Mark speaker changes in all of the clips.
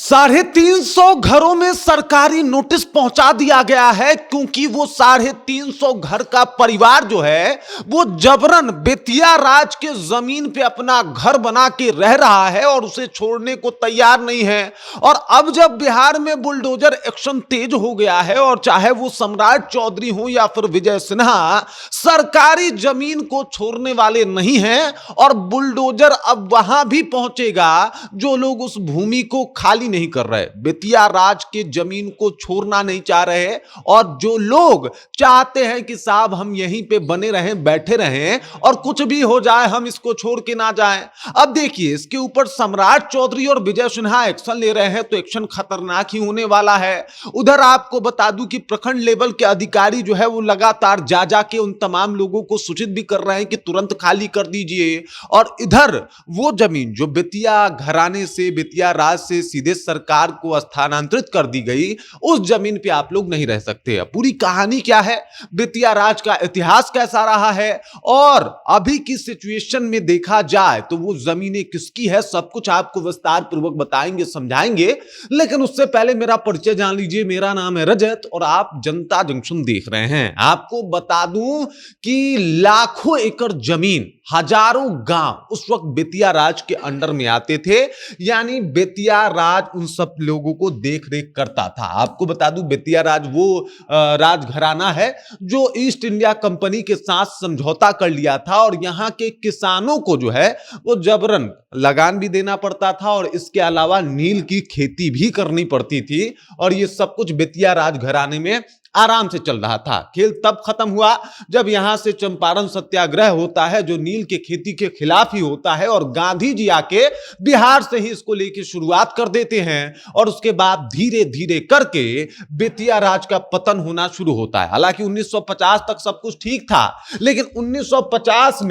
Speaker 1: 350 घरों में सरकारी नोटिस पहुंचा दिया गया है क्योंकि वो 350 घर का परिवार जो है वो जबरन बेतिया राज के जमीन पे अपना घर बना के रह रहा है और उसे छोड़ने को तैयार नहीं है। और अब जब बिहार में बुलडोजर एक्शन तेज हो गया है और चाहे वो सम्राट चौधरी हो या फिर विजय सिन्हा, सरकारी जमीन को छोड़ने वाले नहीं हैं और बुलडोजर अब वहां भी पहुंचेगा जो लोग उस भूमि को खाली नहीं कर रहे, बेतिया राज के जमीन को छोड़ना नहीं चाह रहे और जो लोग चाहते हैं कि साहब हम यहीं पे बने रहें, बैठे रहें और कुछ भी हो जाए हम इसको छोड़ के ना जाएं। अब देखिए इसके ऊपर सम्राट चौधरी और विजय सिन्हा एक्शन ले रहे हैं तो एक्शन खतरनाक ही होने वाला है। उधर आपको बता दूं कि प्रखंड लेवल के अधिकारी जो है वो लगातार जा के उन तमाम लोगों को सूचित भी कर रहे हैं कि तुरंत खाली कर दीजिए। और इधर वो जमीन जो बेतिया घराने से, बेतिया राज से सीधे सरकार को स्थानांतरित कर दी गई, उस जमीन पे आप लोग नहीं रह सकते। पूरी कहानी क्या है, बेतिया राज का इतिहास कैसा रहा है और अभी की सिचुएशन में देखा जाए तो वो जमीनें किसकी है, सब कुछ आपको विस्तार पूर्वक बताएंगे, समझाएंगे। लेकिन उससे पहले मेरा परिचय जान लीजिए। मेरा नाम है रजत और आप जनता जंक्शन देख रहे हैं। आपको बता दूं कि लाखों एकड़ जमीन, हजारों गांव उस वक्त बेतिया राज के अंडर में आते थे, यानी बेतिया राज उन सब लोगों को देख रेख करता था। आपको बता दूं बेतिया राज वो राजघराना है जो ईस्ट इंडिया कंपनी के साथ समझौता कर लिया था और यहां के किसानों को जो है वो जबरन लगान भी देना पड़ता था और इसके अलावा नील की खेती भी करनी पड़ती थी। और ये सब कुछ बेतिया राजघराने में आराम से चल रहा था। खेल तब खत्म हुआ जब यहां से चंपारण सत्याग्रह होता है जो नील के खेती के खिलाफ ही होता है और गांधी जी आके बिहार से ही इसको लेके शुरुआत कर देते हैं और उसके बाद धीरे धीरे करके बेतिया राज का पतन होना शुरू होता है। हालांकि 1950 तक सब कुछ ठीक था, लेकिन 1950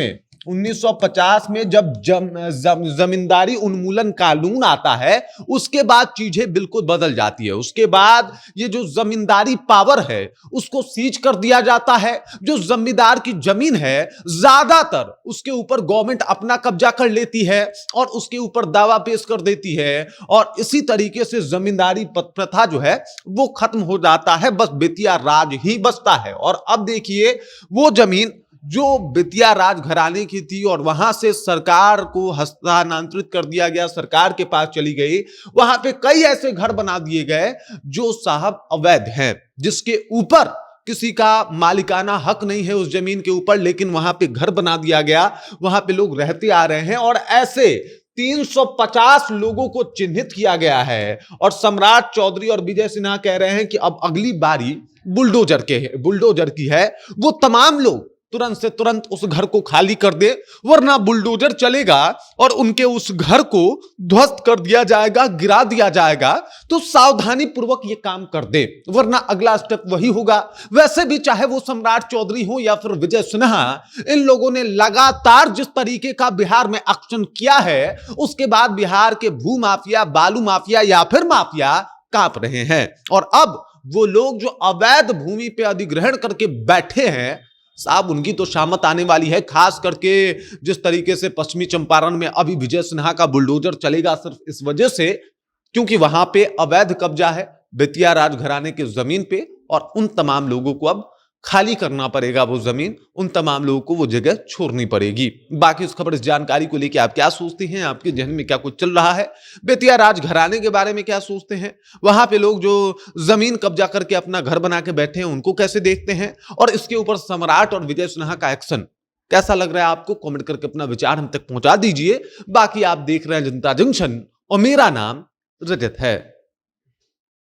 Speaker 1: में जब जमींदारी उन्मूलन कानून आता है उसके बाद चीजें बिल्कुल बदल जाती है। उसके बाद ये जो जमींदारी पावर है उसको सीज कर दिया जाता है। जो जमींदार की जमीन है ज्यादातर उसके ऊपर गवर्नमेंट अपना कब्जा कर लेती है और उसके ऊपर दावा पेश कर देती है और इसी तरीके से जमींदारी प्रथा जो है वो खत्म हो जाता है। बस बेतिया राज ही बचता है। और अब देखिए वो जमीन जो बेतिया राज घराने की थी और वहां से सरकार को हस्तांतरित कर दिया गया, सरकार के पास चली गई। वहां पे कई ऐसे घर बना दिए गए जो साहब अवैध हैं, जिसके ऊपर किसी का मालिकाना हक नहीं है उस जमीन के ऊपर, लेकिन वहां पे घर बना दिया गया, वहां पे लोग रहते आ रहे हैं और ऐसे 350 लोगों को चिन्हित किया गया है। और सम्राट चौधरी और विजय सिन्हा कह रहे हैं कि अब अगली बारी बुलडोजर की है। वो तमाम लोग तुरंत से तुरंत उस घर को खाली कर दे, वरना बुलडोजर चलेगा और उनके उस घर को ध्वस्त कर दिया जाएगा, गिरा दिया जाएगा। तो सावधानी पूर्वक ये काम कर दे, वरना अगला स्टेप वही होगा। वैसे भी चाहे वो सम्राट चौधरी हो या फिर विजय सिन्हा, इन लोगों ने लगातार जिस तरीके का बिहार में एक्शन किया है उसके बाद बिहार के भू माफिया, बालू माफिया या फिर माफिया कांप रहे हैं। और अब वो लोग जो अवैध भूमि पे अधिग्रहण करके बैठे हैं साहब, उनकी तो शामत आने वाली है। खास करके जिस तरीके से पश्चिमी चंपारण में अभी विजय सिन्हा का बुलडोजर चलेगा सिर्फ इस वजह से क्योंकि वहां पे अवैध कब्जा है बेतिया राजघराने के जमीन पे और उन तमाम लोगों को अब खाली करना पड़ेगा वो जमीन, उन तमाम लोगों को वो जगह छोड़नी पड़ेगी। बाकी इस खबर, इस जानकारी को लेकर आप क्या सोचते हैं? आपके जहन में क्या कुछ चल रहा है? बेतिया राजघराने के बारे में क्या सोचते हैं? वहां पे लोग जो जमीन कब्जा करके अपना घर बना के बैठे हैं उनको कैसे देखते हैं? और इसके ऊपर सम्राट और विजय सिन्हा का एक्शन कैसा लग रहा है आपको? कमेंट करके अपना विचार हम तक पहुंचा दीजिए। बाकी आप देख रहे हैं जनता जंक्शन और मेरा नाम रजत है।